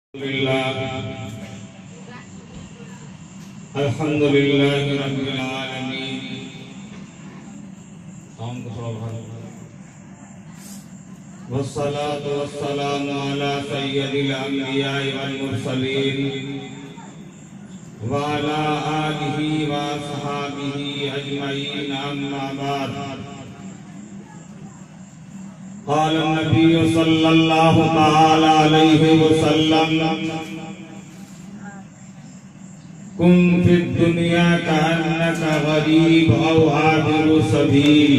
अल्हम्दुलिल्लाह रब्बिल आलमीन। वस्सलातु वस्सलामु अला सय्यदिल अंबिया वल मुरसलीन व अला आलिहि व असहाबिहि अजमईन, अम्मा बाद। क़ाल नबी सल्लल्लाहु तआला अलैहि वसल्लम, कुन फिद दुनिया कअन्नका गरीब औ आबिरु सबील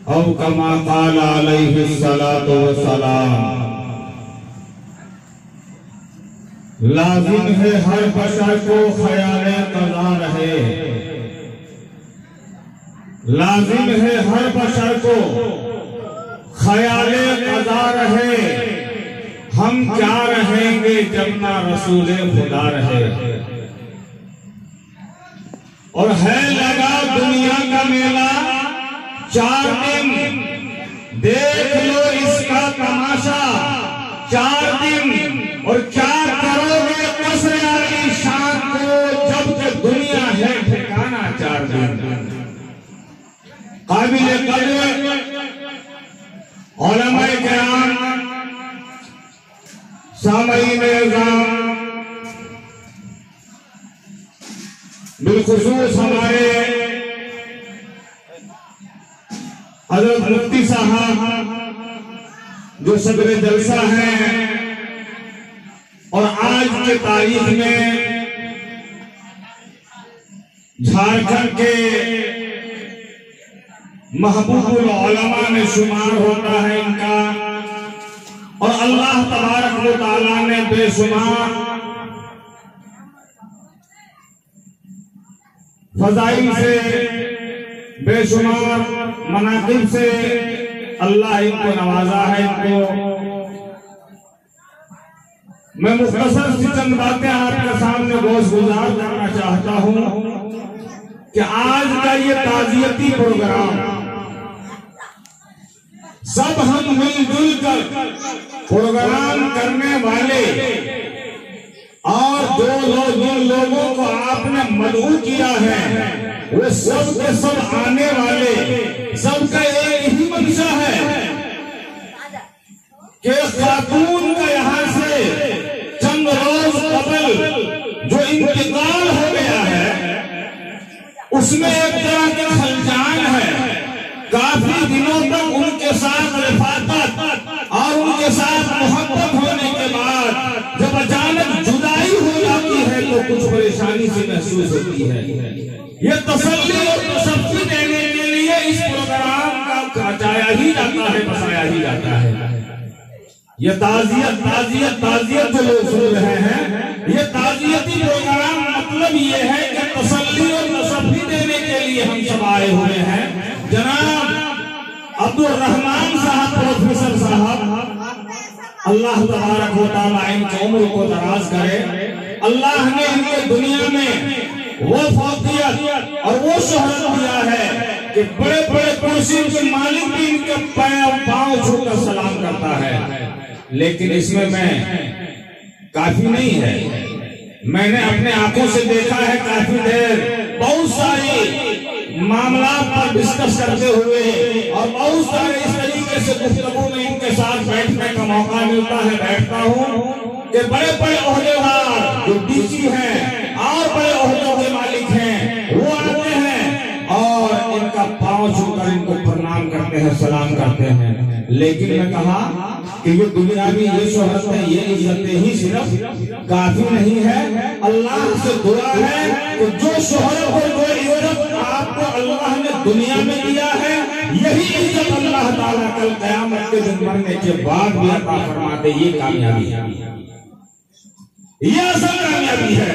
औ कमा क़ाल अलैहि सलातु वस्सलाम। लाजिम है हर बशर को ख्याले क़ज़ा रहे, लाजिम है हर बशर को ख्याले क़ज़ा रहे। हम क्या रहेंगे जब ना रसूले खुदा रहे। और है लगा दुनिया का मेला 4 दिन, देख लो इसका तमाशा 4 दिन। और क्या करोगे कसर आली शान को, जब तक दुनिया है ठिकाना 4 दिन। काबिल कद्र उलमाए किराम, सामईन इज़ाम, बिलखुसूस हमारे हज़रत मुफ्ती साहब जो सदर जलसा हैं, और आज के तारीख में झारखंड के महबूबुल उलमा में शुमार होता है इनका। और अल्लाह तबारक व तआला ने बेशुमार फज़ाइल से, बेशुमार मनाक़िब से अल्लाह इनको नवाजा है। इनको मैं मुख्तसर सी चंद बातें आपके सामने गोशगुजार करना चाहता हूं कि आज का ये ताज़ियती प्रोग्राम सब हम मिलजुल कर प्रोग्राम करने वाले, और जिन लोगों को आपने मदऊ किया है वो सब के सब आने वाले, सबका एक ही मंशा है कि खातून का यहाँ से चंद रोज कबल जो इंतकाल हो गया है, उसमें एक तरह के खलजान है। काफी दिनों तक उनके साथ रिफाकत और उनके साथ मोहब्बत होने के बाद जब अचानक जुदाई हो जाती है तो कुछ परेशानी से महसूस होती है। ये तसल्ली और तसफ्फी देने के लिए इस प्रोग्राम का बचाया ही जाता है, बसाया ही जाता है। ये ताज़ियत ताज़ियत ताज़ियत जो लोग सुन रहे हैं, ये ताज़ियती प्रोग्राम मतलब ये है कि तसल्ली और तसफ्फी देने के लिए हम सब आए हुए हैं। जनाब अब्दुल रहमान साहब, प्रोफेसर साहब, अल्लाह तबारक व तआला इनकी उम्र को दराज करे। अल्लाह ने इनके दुनिया में वो फौकियत और वो शोहरत दिया है कि बड़े बड़े कुर्सी के मालिक भी इनके पांव छूकर सलाम करता है। लेकिन इसमें मैं काफी नहीं है, मैंने अपने आंखों से देखा है काफी देर बहुत सारी मामला पर डिस्कस करते हुए, और बहुत सारे इस तरीके से गुफ्तगू में इनके साथ बैठने का मौका मिलता है। बैठता हूँ कि बड़े बड़े ओहदेदार जो डीसी हैं और बड़े ओहदों के मालिक हैं, वो आते हैं और इनका पांव छूकर इनको प्रणाम करते हैं, सलाम करते हैं। लेकिन मैं कहा कि ये दुनियावी ये शोहरत है, ये इज्जतें ही सिर्फ काफी नहीं है। अल्लाह से दुआ है कि जो शोहरत और जो इज्जत आपको अल्लाह ने दुनिया में दिया है, यही इज्जत अल्लाह ताला कल क़यामत के दिन मरने के बाद भी अता फरमा दे। ये कामयाबी है, ये असल कामयाबी है।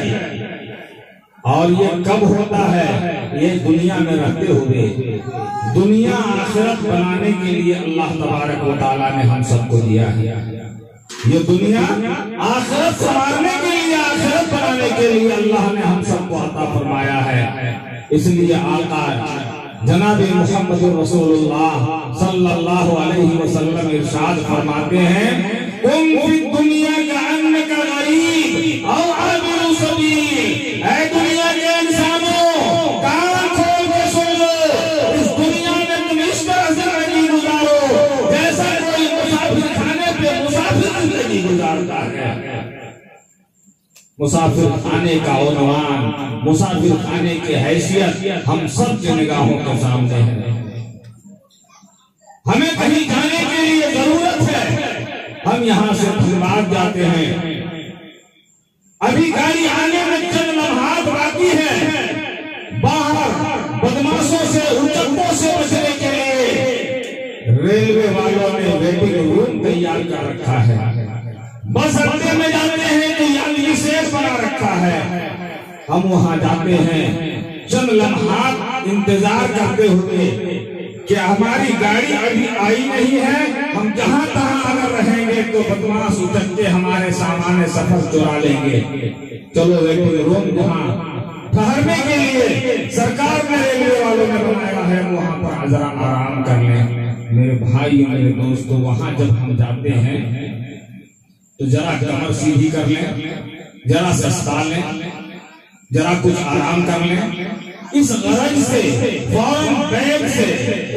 और ये कब होता है? ये दुनिया में रहते हुए। दुनिया आखिरत बनाने के लिए अल्लाह तबारक व तआला ने हम सबको दिया है। ये दुनिया आखिरत संवारने के लिए, आखिरत बनाने के लिए अल्लाह ने हम सबको अता फरमाया है। इसलिए आका जनाब मुहम्मद रसूलुल्लाह सल्लल्लाहु अलैहि वसल्लम इरशाद फरमाते हैं, कुन फी दुनिया जिंदगी गुजारता है। मुसाफिर खाने का उन्वान, मुसाफिर खाने की हैसियत हम सब की निगाहों के सामने है। हमें कहीं जाने के लिए जरूरत है, हम यहाँ से धनबाद जाते हैं, अभी गाड़ी आने में चंद लम्हात बाकी है। बाहर बदमाशों से, उचक्कों से बचने के लिए रेलवे वालों ने वेटिंग रूम तैयार कर रखा है। बस अड्डे में जाते हैं तो यात्री सेट बना रखा है। हम वहां जाते हैं चंद लम्हात इंतजार करते हुए कि हमारी गाड़ी अभी आई नहीं है, हम जहां तहां अगर रहेंगे तो बदमाश उचक्के हमारे सामान सफर चुरा लेंगे। चलो वेटिंग रूम जहां ठहरने के लिए सरकार ने, रेलवे वालों ने बनाया है, वहां पर जरा आराम कर लें। मेरे भाई, मेरे दोस्तों, वहां जब हम जाते हैं तो जरा कमर सीधी कर लें, जरा सस्ता लें, जरा कुछ आराम कर लें। इस गरज से फौरन बैग से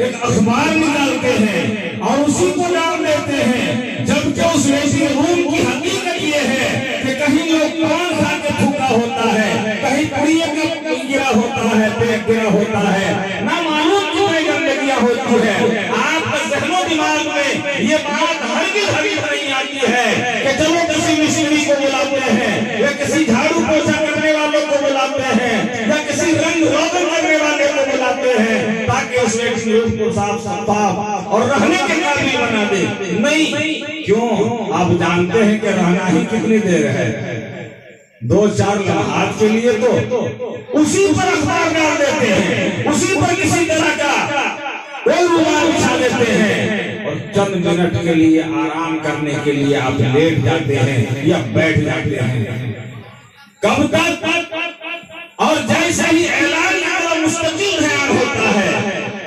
एक अखबार निकालते हैं और उसी को डाल देते हैं, जबकि उस वेटिंग रूम की हकीकत ये है कि कहीं लोग पान खा के थूका होता है, कहीं पुड़िया का गिरा होता है, पेट गिरा होता है, ना मालूम कितनी गंदगियां होती है। आपके जहनो दिमाग में ये बात हरगिज़ नहीं आती है कि चलो किसी मिस्त्री को बुलाते हैं, या किसी झाड़ू पोछा करने वालों को बुलाते हैं, या किसी रंग रोगन करने वाले को बुलाते हैं, ताकि उस वेटिंग रूम को साफ साफ और रहने के काबिल बना दे। नहीं, क्यों? आप जानते हैं कि रहना ही कितनी देर है, 2-4 लम्हात के लिए तो उसी पर अखबार डाल देते हैं, उसी पर किसी तरह का कोई रुमाल बिछा देते हैं और चंद मिनट के लिए आराम करने के लिए आप लेट जाते हैं या बैठ जाते हैं। कब तक? और जैसे ही ऐलान का मुस्तकिल ध्यान होता है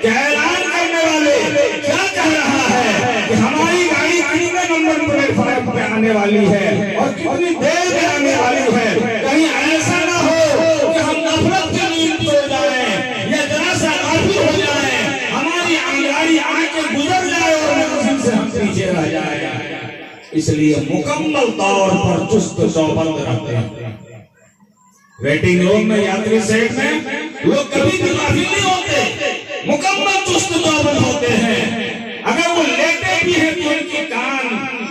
कि ऐलान करने वाले क्या कह रहा है कि हमारी गाड़ी कितने नंबर प्लेटफॉर्म पे आने वाली है और कितनी देर में आने वाली है। कहीं ऐसा ना हो कि हम नफरत की नींद सो जाए या जरा सा काफी हो जाए, हमारी गाड़ी आके गुजर जाए और मंजिल से हम पीछे रह जाए। इसलिए मुकम्मल तौर पर चुस्त चौबंद रहते हैं। वेटिंग रूम में, यात्री सेट में लोग कभी भी काफी नहीं होते, मुकम्मल चुस्त चौबंद होते हैं। अगर वो लेटे भी हैं तो उनके कान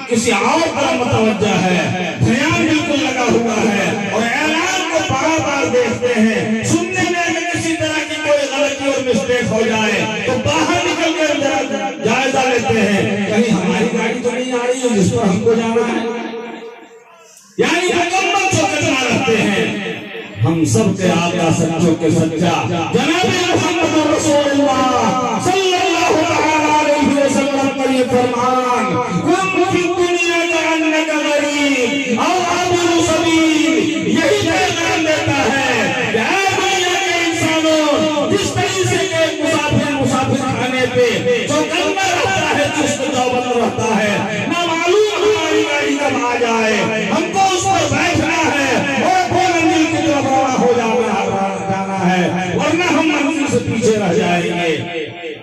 किसी और तरफ मुतवज्जा है, ध्यान बिल्कुल लगा हुआ है और ऐलान को बार-बार देखते हैं। सुनने में अगर किसी तरह की कोई गलती और मिस्टेक हो जाए तो बाहर निकल कर जायजा लेते हैं, कहीं हमारी गाड़ी तो नहीं आ रही है जिस पर हमको जाना है। यानी मुकम्मल चौकन्ना रखते हैं। हम सब के आका सच्चों के सच्चा जनाबे मुहम्मद रसूलुल्लाह सल्लल्लाहु अलैहि वसल्लम का ये फरमान, कुन फी दुनिया का गरीब और आबरू सबील, यही पैगाम देता है कि ऐ दुनिया के इंसानों, जिस तरीके से मुसाफिर खाने पे चौकन्ना रहता है, चुस्त चौबंद रहता है, ना मालूम हमारी गाड़ी कब आ जाए, हमको उस पर बैठना है और मंजिल की तरफ रवाना हो जाना है, वरना हम मंजिल से पीछे रह जाएंगे।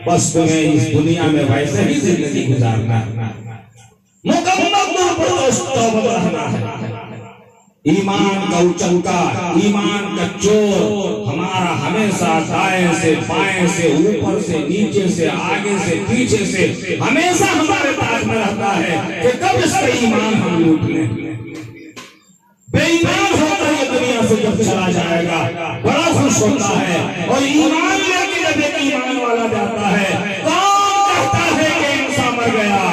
बस तुम्हें इस दुनिया में वैसे ही जिंदगी गुजारना है, मुकम्मल तौर पर चौबंद रहना है। ईमान का उचंका, ईमान का चोर हमारा हमेशा दाएं से बाएं से, ऊपर से नीचे से, आगे से पीछे से हमेशा हमारे पास में रहता है कि कब इसका ईमान हम लूट लें। बेईमान होता है दुनिया से जब चला जाएगा, बड़ा खुश होता है। और ईमान लेके जब एक ईमान वाला जाता है, कौन कहता है कि इंसान मर गया?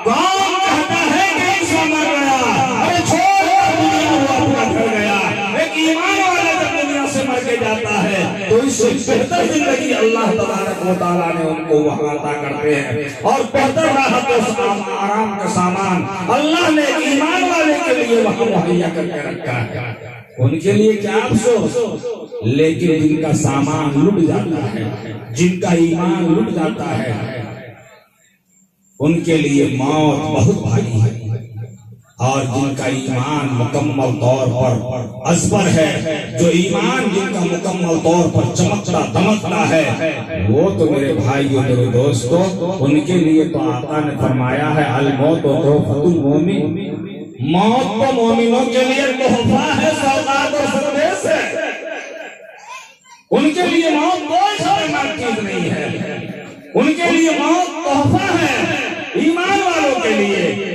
कौन कहता है कि इंसान मर गया? अरे छोड़, दुनिया हुआ पूरा कर गया। एक ईमान वाला जब दुनिया से मर के जाता है तो इससे बेहतर जिंदगी अल्लाह तबारक व तआला ने उनको वहां अता करते हैं और बेहतर राहत और आराम का सामान अल्लाह ने ईमान वाले के लिए वहां मुहैया करके रखा है। उनके लिए क्या अफसोस, लेकिन जिनका सामान लुट जाता है, जिनका ईमान लुट जाता है, उनके लिए मौत बहुत भारी है। और जिनका ईमान मुकम्मल तौर पर अजबर है, जो ईमान जिनका मुकम्मल तौर पर चमकता दमकता है, वो तो मेरे भाइयों मेरे दोस्तों, उनके लिए तो आका ने फरमाया है अल मौत तोहफतुल मोमिन, मौत तो मोमिनों के लिए तोहफा है, सौगात और संदेश है। उनके लिए मौत कोई शर्मनाक चीज नहीं है, उनके लिए मौत तोहफा है ईमान वालों के लिए।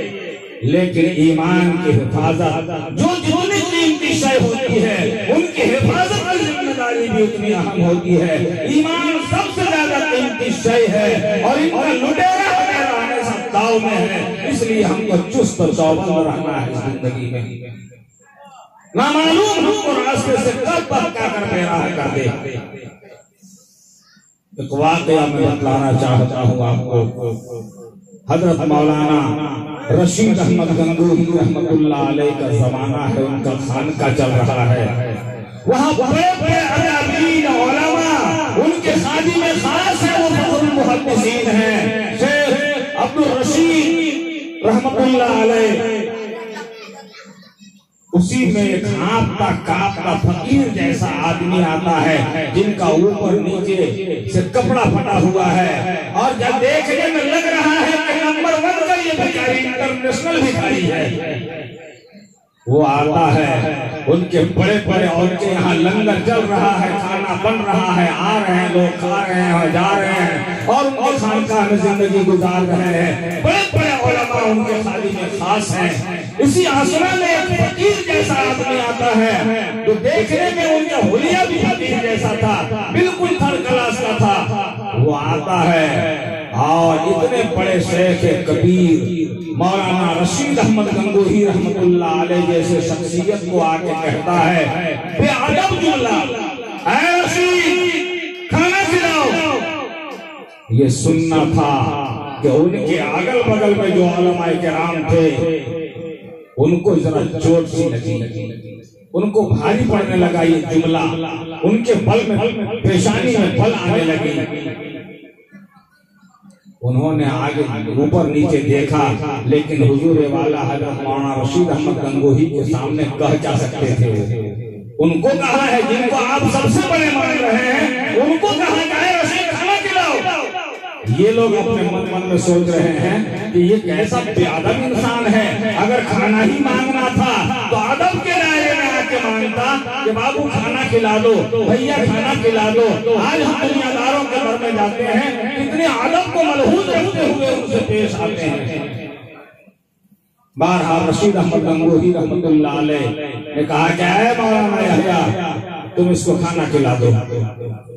लेकिन ईमान की हिफाजत जो जितनी कीमती शय होती है, उनकी हिफाजत की जिम्मेदारी भी उतनी अहम होती है। ईमान सबसे ज्यादा कीमती शय है और इनका लुटेरा रहने सब दाव में है। इसलिए हमको चुस्त और चौबंद रहना है जिंदगी में। ना मालूम हमको रास्ते से कब भटका कर बेराह कर दे। एक वाकया मैं बतलाना चाहता हूँ आपको। हजरत मौलाना रशीद अहमद गंगोही रहमतुल्लाह अलैह का जमाना है, उनका खानका चल रहा है। वहाँ बड़े बड़े अदाबीन उलमा, उनके शादी में खास है वो फखरुल मुहद्दिसीन हैं, शेख अब्दुल रशीद रहमतुल्लाह अलैह। उसी में एक हाँफता कांपता फकीर जैसा आदमी आता है, जिनका ऊपर नीचे से कपड़ा फटा हुआ है, और जब देखने में लग रहा है कि नंबर 1 का ये भिखारी इंटरनेशनल भिखारी है। वो आता है, उनके बड़े बड़े और उनके यहाँ लंगर चल रहा है, खाना बन रहा है, आ रहे हैं लोग, खा रहे हैं और जा रहे हैं, और उनके खानकाह में जिंदगी गुजार रहे हैं। बड़े बड़े उलमा उनके शादी में खास हैं। इसी आसरा में एक फकीर जैसा आदमी आता है, जो देखने में उनका हुलिया भी फकीर जैसा था, बिल्कुल थर्ड क्लास का था। वो आता है और इतने बड़े शेख कबीर मौलाना रशीद अहमद गंगोही रहमतुल्लाह अलैह जैसे शख्सियत को आके कहता है, बेअदब जुमला, ऐ रशीद खाना खिलाओ। ये सुनना था कि उनके अगल बगल में जो उलमाए किराम थे, उनको जरा चोट सी लगी, उनको भारी पड़ने लगा ये जुमला, उनके बल में पेशानी में बल आने लगी। उन्होंने आगे ऊपर नीचे देखा, लेकिन हुजूर वाला हजरत मौलाना रशीद अहमद गंगोही के सामने कह जा सकते थे। उनको कहा है जिनको आप सबसे बड़े मान रहे हैं, उनको कहा जाए रशीद खाना खिलाओ। ये लोग अपने मन में सोच रहे हैं कि ये कैसा बेअदब इंसान है, अगर खाना ही मांगना था तो अदब के दायरे में आके मांगता कि बाबू खाना खिला दो, भैया खाना खिला दो। आज हम दुनियादारों के घर में जाते हैं, कितने अदब को मलहूज रखते हुए उनसे पेश आते हैं। बहरहाल रशीद अहमद गंगोही रहमतुल्लाह अलैह ने कहा क्या है मौलाना यहया, तुम इसको खाना खिला दो।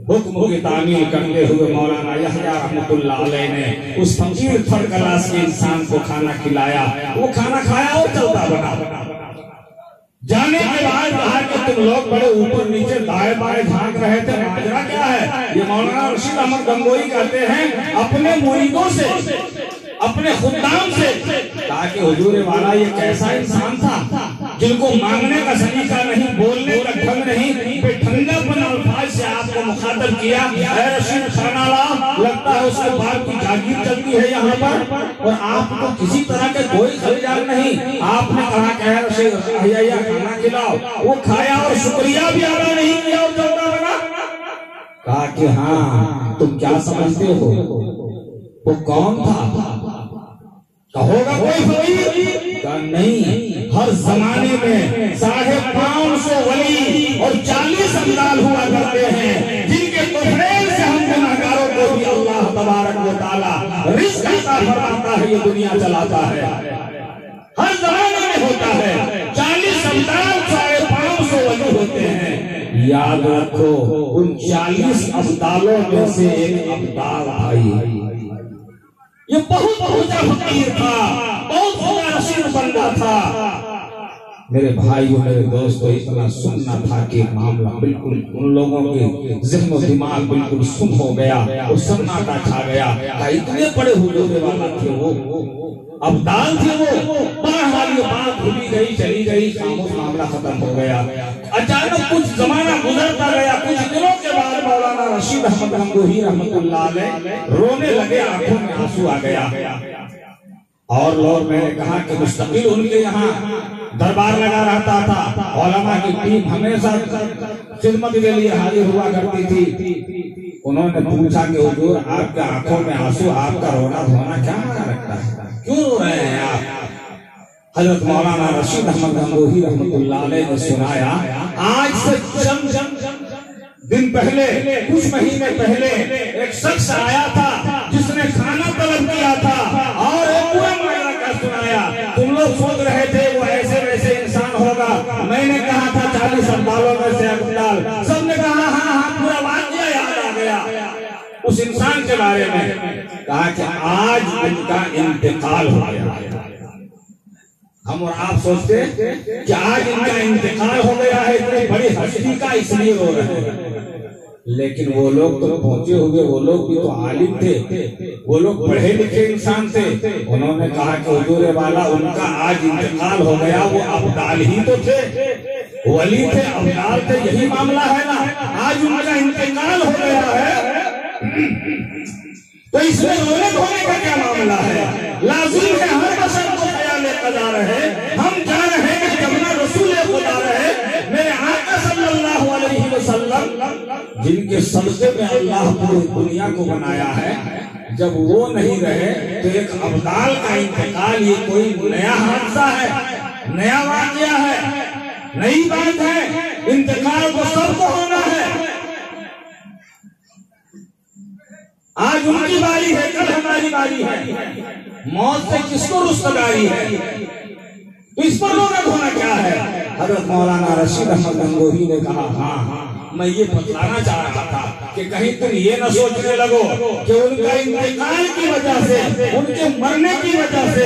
हुक्म की तामील करते हुए मौलाना यहया रहमतुल्लाह अलैह ने उस फकीर थर्ड क्लास के इंसान को खाना खिलाया। वो खाना खाया और चलता बना। जाने के बाद कहा कि तुम लोग बड़े ऊपर नीचे दाएं बाएं झांक रहे थे, माजरा क्या है? ये मौलाना रशीद अहमद गंगोही कहते हैं अपने मुरीदों से, अपने खुदाम से, ताकि हुजूर वाला ये कैसा इंसान था जिनको मांगने का सलीका नहीं, बोलने का ढंग नहीं, बेढंगापन अल्फाज से आपको मुखातब किया, ऐ रशीद खाना लाओ। लगता है उसके बाद की जागीर चलती है यहाँ पर, और आपको किसी तरह के कोई खर्चाल नहीं। आपने कहा क्या रशीद भैया खाना खिलाओ, वो खाया और शुक्रिया भी अदा नहीं किया और चलता बना। कहा कि हाँ तुम क्या समझते हो वो कौन था? होगा कोई फकीर? नहीं, हर जमाने में 550 वली और 40 अब्दाल हुआ करते हैं, जिनके तोफैल से हम गुनाहगारों को भी अल्लाह तबारक व तआला रिज़्क़ अता फरमाता है, ये दुनिया चलाता है। हर जमाने में होता है। 40 अब्दाल 550 वली होते हैं। याद रखो उन 40 अब्दालों में से एक अब्दाल भाई, ये बहुत ऊंचा फकीर था, बहुत ऊंचा रशीद बंदा था। मेरे भाइयों मेरे दोस्तों, इतना सुनना था कि मामला बिल्कुल उन लोगों के ज़हन और दिमाग बिल्कुल सुन हो गया और सन्नाटा छा गया। इतने बड़े हुजूर वाला थे वो, अब्दाल थे वो। बहरहाल बात भूली गई, चली गई, खामोश मामला खत्म हो गया। अचानक कुछ जमाना गुजरता गया, कुछ दिनों के बाद मौलाना रशीद अहमद गंगोही रहमतुल्लाह अलैह रोने लगे, आंखों में आंसू आ गया। और लोग, मैंने कहा कि मुस्तकिल उनके यहाँ दरबार लगा रहता था, उलमा की टीम हमेशा खिदमत के लिए हाजिर हुआ करती थी। उन्होंने पूछा कि हुजूर, आपके आंखों में आंसू, आपका रोना धोना क्या माना रखता है, क्यों रो रहे हैं आप? हजरत मौलाना रशीद अहमद गंगोही रहमतुल्लाह अलैह ने सुनाया, आज से चंद दिन पहले, कुछ महीने पहले एक शख्स आया था जिसने खाना तलब किया था और एक पूरा मायना का सुनाया। तुम लोग सोच रहे थे वो ऐसे वैसे इंसान होगा, मैंने कहा था 40 अब्दालों में से अब्दाल, सबने कहा हाँ हाँ, पूरा वाक़या याद आ गया उस इंसान के बारे में। कहा कि आज उनका इंतकाल हो गया। हम और आप सोचते कि आज इनका इंतकाल हो गया है, इतनी बड़ी हस्ती का, इसलिए रो रहे हैं। लेकिन वो लोग तो पहुंचे हुए, वो लोग भी तो आलिम थे, वो लोग पढ़े लिखे इंसान थे। उन्होंने कहा कि हुजूर वाला, उनका आज इंतकाल हो गया, वो अब्दाल ही तो थे, वली थे, अब्दाल थे, यही मामला है ना। आज उनका इंतकाल हो गया है तो इसमें रोने धोने का क्या मामला है? लाजिम है हर बशर को ख्याल कदा रहे। हम जा रहे हैं जमुना रसूल खुदा रहे, मेरे आका सल्लल्लाहु अलैहि वसल्लम, जिनके सदक़े में अल्लाह पूरी दुनिया को बनाया है, जब वो नहीं रहे तो एक अब्दाल का इंतकाल, ये कोई नया हादसा है, नया वाक़या है, नई बात है। इंतकाल तो सबको होना है। आज उनकी बारी है, कल हमारी बारी है। मौत से किसको रुस्तगारी है? तो इस पर रोना धोना क्या है? हजरत मौलाना रशीद अहमद गंगोही ने कहा, हाँ, मैं ये बतलाना चाह रहा था कि कहीं तुम ये न सोचने लगो कि उनका इंतकाल की वजह से, उनके मरने की वजह से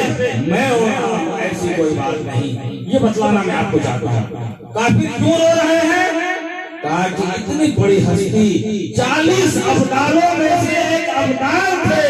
मैं रो रहा हूं, ऐसी कोई बात नहीं। ये बतलाना मैं आपको चाहता हूँ। काफी क्यों रो रहे हैं? कहा कि इतनी बड़ी हस्ती, 40 अब्दालों में से एक अब्दाल थे,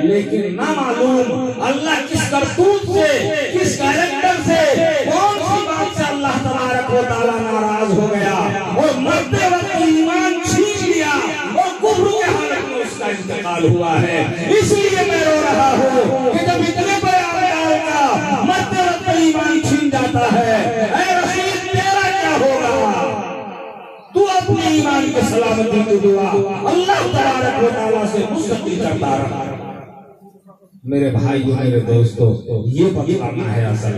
लेकिन ना मालूम अल्लाह किस करतूत से, किस कैरेक्टर से, कौन सी बात से अल्लाह तबारक व तआला नाराज हो गया और मरते वक्त ईमान छीन लिया और कुफ्र के हालत में उसका इंतकाल हुआ है। इसलिए मैं रो रहा हूँ कि जब इतने बड़े अब्दाल का मरते वक्त ईमान छीन जाता है, ऐ रशीद तेरा क्या होगा? तू अपने ईमान की सलामती की दुआ अल्लाह तबारक व तआला से मुस्तकिल करता रहा। मेरे भाइयों, मेरे दोस्तों, ये बतलाना है असल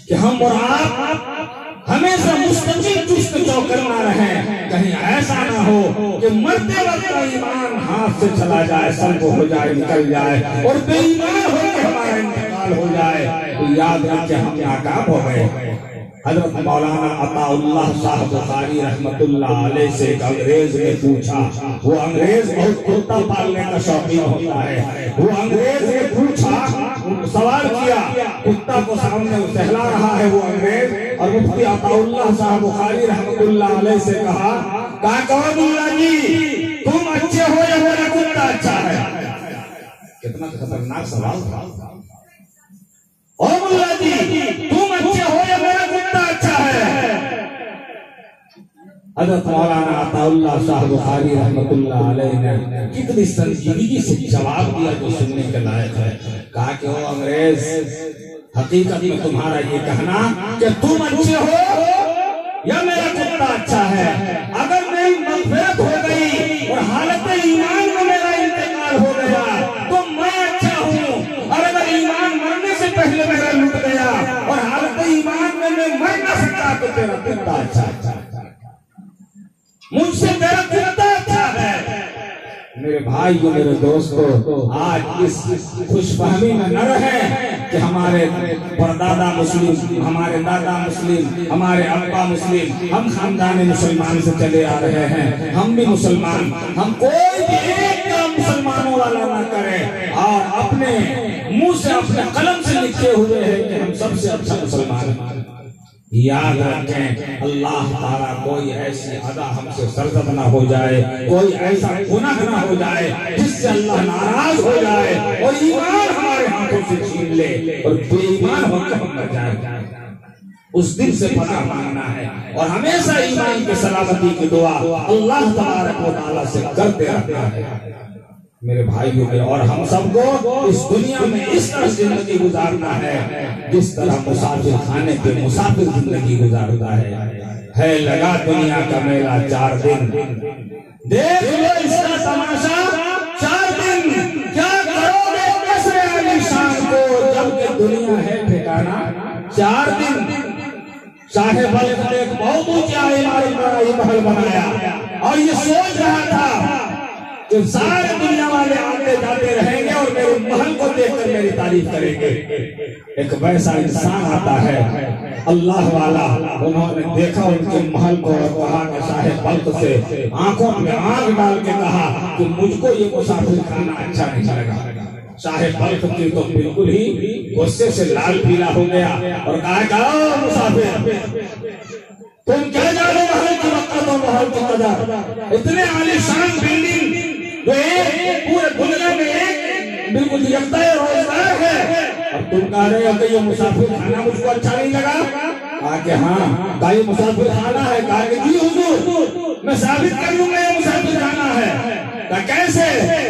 कि हम और आप हमेशा मुस्तकिल चुस्त चौकन्ना रहें। कहीं ऐसा ना हो कि मरते वक्त का ईमान हाथ से चला जाए, सल्ब हो जाए, निकल जाए और बेईमान होकर हमारा इंतकाल हो जाए तो याद रखें हम नाकाम हो गए। हजरत मौलाना अताउल्लाह साहब बुखारी रहमतुल्लाह अलैह से एक अंग्रेज ने पूछा, वो अंग्रेज बहुत कुत्ता पालने का शौकीन होता है, वो अंग्रेज ने पूछा, सवाल किया, कुत्ता को सामने सहला रहा है वो अंग्रेज, और मुफ्ती अताउल्लाह साहब बुखारी रहमतुल्लाह अलैह से कहा, मुल्ला जी, तुम अच्छे हो या मेरा कुत्ता अच्छा है? कितना खतरनाक सवाल था। ओ मुल्ला जी, तुम अच्छे हो या मेरा कुत्ता अच्छा है? हजरत मौलाना अताउल्लाह साहब बुखारी रहमतुल्लाह अलैह ने कितनी संजीदगी से जवाब दिया जो सुनने के लायक है। कहा कि ओ अंग्रेज, हकीकत में तुम्हारा ये कहना कि तुम अच्छे हो या मेरा कुत्ता अच्छा है, अगर मेरी मग़फ़िरत हो गई और हालत ईमान में मेरा इंतकाल हो गया तो मैं अच्छा हूँ, और अगर ईमान मरने से पहले मेरा लुट गया और हालत ईमान में मैं मर न सका तो तेरा कुत्ता अच्छा है, मुझसे तेरा कुत्ता अच्छा है। मेरे भाइयों, मेरे दोस्तों, आज इस खुशफहमी में न रहे कि हमारे परदादा मुस्लिम, हमारे दादा मुस्लिम, हमारे अब्बा मुस्लिम, हम खानदान मुसलमान से चले आ रहे हैं, हम भी मुसलमान, हम कोई भी एक काम मुसलमानों वाला ना करें और अपने मुंह से, अपने कलम से लिखे हुए हैं कि हम सबसे अच्छा मुसलमान हैं। याद रखें, अल्लाह ताला कोई ऐसी अदा हमसे सरजद ना हो जाए, कोई ऐसा गुनाह ना हो जाए जिससे अल्लाह नाराज हो जाए और ईमान हमारे हाथों से छीन ले और बेईमान होकर हम मर जाए। उस दिन से पनाह मांगना है और हमेशा ईमान की सलामती की दुआ अल्लाह तबारक व तआला से करते रहना है। मेरे भाइयों में, और हम सबको इस दुनिया में इस तरह जिंदगी गुजारना है जिस तरह मुसाफिर खाने पे मुसाफिर जिंदगी गुजारता है लगा दुनिया का मेला 4 दिन, देख लो इसका तमाशा 4 दिन, क्या करोगे कैसे आलीशान को जबकि दुनिया है ठिकाना 4 दिन। साहेब बल्क ने एक बहुत ऊंचा इमारत बनाई, महल बनाया, और ये सोच रहा था कि सारे दुनिया वाले आते जाते रहेंगे और मेरे महल को देखकर मेरी तारीफ करेंगे। एक वैसा इंसान आता है अल्लाह वाला, उन्होंने देखा उनके महल को और कहा कि साहेब बल्क से आंखों में आंख डाल के कहा कि मुझको ये मुसाफिर खाना अच्छा नहीं लगा। साहेब बल्क की तो बिल्कुल ही गुस्से से लाल पीला हो गया और कहा मुसाफिर तुम क्या जानो महल की वक्त और महल की कदर, इतने आलीशान बिल्डिंग जो एक पूरे दुनिया में एक बिल्कुल यकता रोजगार है, और तुम कह रहे हो कि ये मुसाफिर खाना मुझको अच्छा नहीं लगा। कहा कि हाँ का ये मुसाफिर खाना है। कहा कि जी हुजूर मैं साबित कर दूंगा ये मुसाफिर खाना है। कैसे?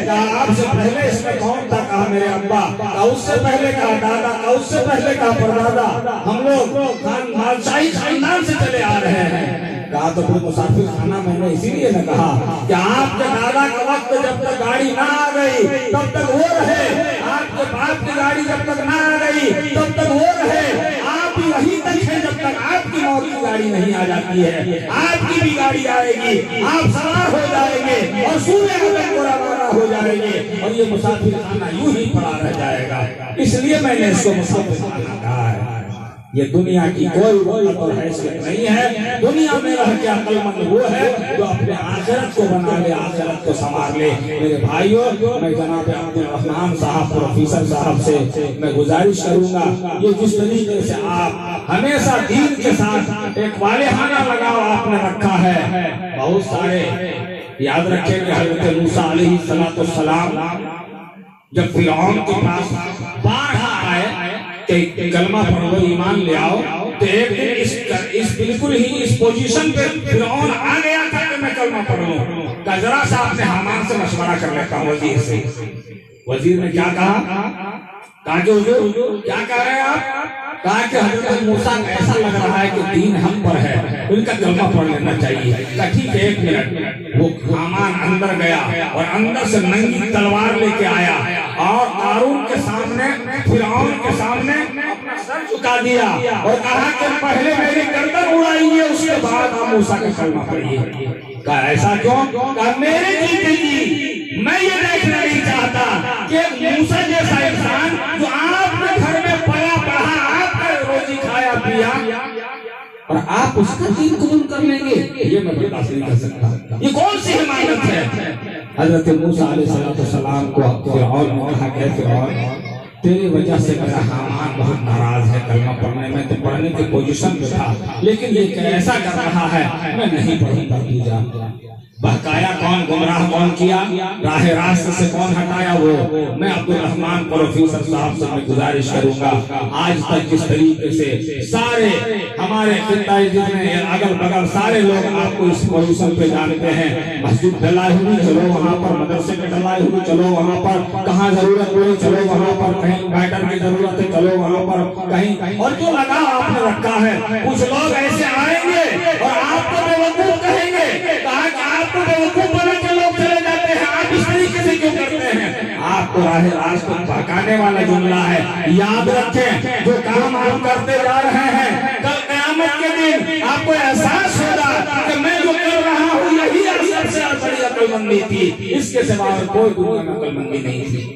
कहा आपसे पहले इसमें कौन था? कहा मेरे अब्बा। कहा उससे पहले का दादा, कहा उससे पहले का परदादा, हम लोग शाही खानदान से चले आ रहे हैं। कहा तो फिर मुसाफिर खाना मैंने इसीलिए न कहा कि आपके दादा का वक्त जब तक गाड़ी ना आ गई तब तक वो रहे, आपके बाप की गाड़ी जब तक ना आ गई तब तक वो रहे, आप भी वहीं तक है जब तक आपकी मौत की गाड़ी नहीं आ जाती है। आपकी भी गाड़ी आएगी, आप सवार हो जाएंगे और सूर्य को रवाना हो जाएंगे और ये मुसाफिर खाना यूं ही पड़ा रह जाएगा। इसलिए मैंने इसको मुसाफिर खाना कहा है। ये दुनिया की कोई वक़्त और हैसियत नहीं है। दुनिया में रह के अक्लमंद वो है जो अपने आखिरत को बना ले, आखिरत को संभाल ले। मेरे भाइयों, मैं जनाब अब्दुल रहमान साहब, प्रोफेसर साहब से मैं गुजारिश करूंगा, ये जिस तरीके से आप हमेशा दीन के साथ एक वालेहाना लगाव आपने रखा है, बहुत सारे याद रखें कि हज़रत मूसा अलैहिस्सलाम जब फिरौन के पास बाढ़ आए कि कलमा पढ़ो ईमान ले आओ, तो एक दिन इस बिल्कुल ही इस पोजीशन पे फिरौन आ गया था कि मैं कलमा पढ़ लूं। जरा सा आपने हामान से मशवरा कर लेता हूं वजीर से। वजीर ने क्या कहा? कहा कि हुजूर क्या कह रहे हैं आप? कहा कि हज़रत मूसा ऐसा लग रहा है कि दीन हम पर है, इनका कलमा पढ़ लेना चाहिए। कहा ठीक है 1 मिनट। वो हामान अंदर गया और अंदर से नंगी तलवार लेके आया और कारून के सामने, फिरौन के सामने अपना सर झुका दिया और कहा कि पहले मेरी गर्दन उड़ाइए, उसके बाद आप मूसा का कलमा पढ़िए। कहा ऐसा क्यों? कहा मेरी जिंदगी मैं ये देखना नहीं चाहता कि मूसा जैसा इंसान जो आपके घर में पला पढ़ा, आपका रोजी खाया पिया, और आप उसका दीन कबूल कर लेंगे, ये मैं बर्दाश्त नहीं कर सकता। ये कौन सी हिमायत है? हज़रत मूसा अलैहिस्सलाम को फिरौन ने कहा कि फिरौन तेरी वजह से मेरा हामान बहुत नाराज है, कलमा पढ़ने में तो पढ़ने की पोजीशन में था, लेकिन ये ऐसा कर रहा है मैं नहीं पढ़ूंगा। तू जा। बहकाया कौन, गुमराह कौन किया, राह रास्ते से कौन हटाया? वो मैं अब्दुल रहमान प्रोफेसर साहब से मैं गुजारिश करूंगा, आज तक जिस तरीके से सारे हमारे जितने अगल बगल सारे लोग आपको इस पोजीशन पे जानते हैं, मस्जिद डलाई हुई चलो वहाँ पर, मदरसे में डलाई हुई चलो वहाँ पर, कहाँ जरूरत पड़ी चलो वहाँ पर, कहीं बैठक की जरूरत है चलो वहाँ पर, कहीं और जो लगा आपने रखा है। कुछ लोग ऐसे आएंगे और आपको बेवकूफ कहेंगे, कहा कि आपको बेवकूफ बना के लोग चले जाते हैं, आप इस तरीके से क्यों करते हैं? आपको राह रास्ते भटकाने वाला जुमला है। याद रखें जो काम आप करते जा रहे हैं, कल क़यामत के दिन आपको एहसास होगा कि मैं जो कर रहा हूँ यही सबसे बड़ी अक्लमंदी थी, इसके सिवा कोई दुनिया में अक्लमंदी नहीं थी।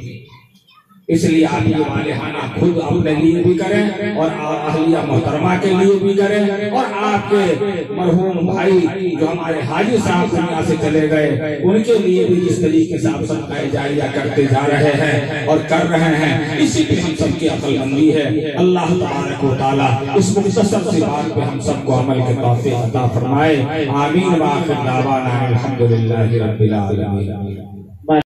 इसलिए आप ये वालेहाना खुद अपने लिए भी करें और अहलिया मोहतरमा के लिए भी करें, और आपके मरहूम भाई जो हमारे हाजी साहब दुनिया से चले गए उनके लिए भी जिस तरीके से आप सब जारिया करते जा रहे हैं और कर रहे हैं, इसी पे हम सबकी अक्लमंदी है। अल्लाह तबारक व तआला इस मुख्तसर सी बात पे हम सबको अमल के तौफीक अता फरमाए। आमीन व आखिर दावाना अल्हम्दुलिल्लाहि रब्बिल आलमीन।